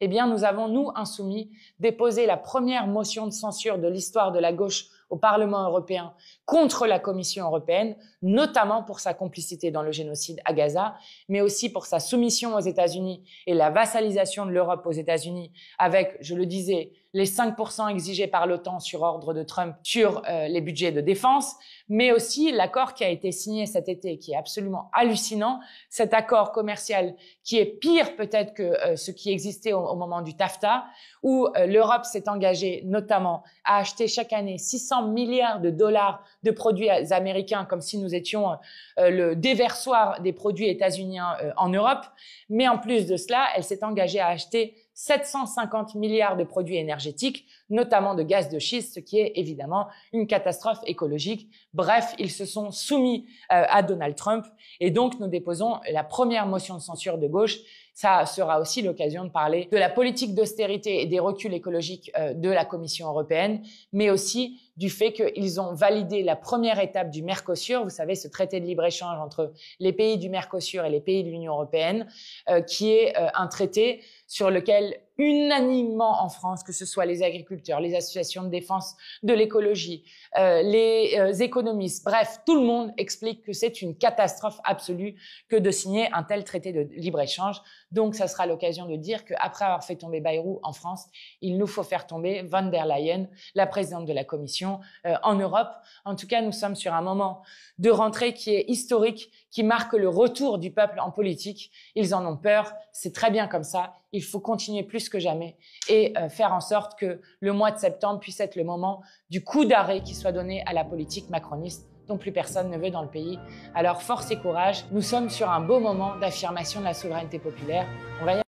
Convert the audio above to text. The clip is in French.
eh bien, nous avons, nous, insoumis, déposé la première motion de censure de l'histoire de la gauche au Parlement européen contre la Commission européenne, notamment pour sa complicité dans le génocide à Gaza, mais aussi pour sa soumission aux États-Unis et la vassalisation de l'Europe aux États-Unis avec, je le disais, les 5% exigés par l'OTAN sur ordre de Trump sur les budgets de défense, mais aussi l'accord qui a été signé cet été, qui est absolument hallucinant, cet accord commercial qui est pire peut-être que ce qui existait au moment du TAFTA, où l'Europe s'est engagée notamment à acheter chaque année 600 milliards de dollars de produits américains, comme si nous étions le déversoir des produits états-uniens en Europe. Mais en plus de cela, elle s'est engagée à acheter 750 milliards de produits énergétiques, notamment de gaz de schiste, ce qui est évidemment une catastrophe écologique. Bref, ils se sont soumis à Donald Trump et donc nous déposons la première motion de censure de gauche. Ça sera aussi l'occasion de parler de la politique d'austérité et des reculs écologiques de la Commission européenne, mais aussi du fait qu'ils ont validé la première étape du Mercosur, vous savez, ce traité de libre-échange entre les pays du Mercosur et les pays de l'Union européenne, qui est un traité sur lequel unanimement en France, que ce soit les agriculteurs, les associations de défense de l'écologie, les économistes, bref, tout le monde explique que c'est une catastrophe absolue que de signer un tel traité de libre-échange. Donc, ça sera l'occasion de dire qu'après avoir fait tomber Bayrou en France, il nous faut faire tomber von der Leyen, la présidente de la Commission, en Europe. En tout cas, nous sommes sur un moment de rentrée qui est historique, qui marque le retour du peuple en politique. Ils en ont peur, c'est très bien comme ça. Il faut continuer plus que jamais et faire en sorte que le mois de septembre puisse être le moment du coup d'arrêt qui soit donné à la politique macroniste dont plus personne ne veut dans le pays. Alors force et courage, nous sommes sur un beau moment d'affirmation de la souveraineté populaire. On va y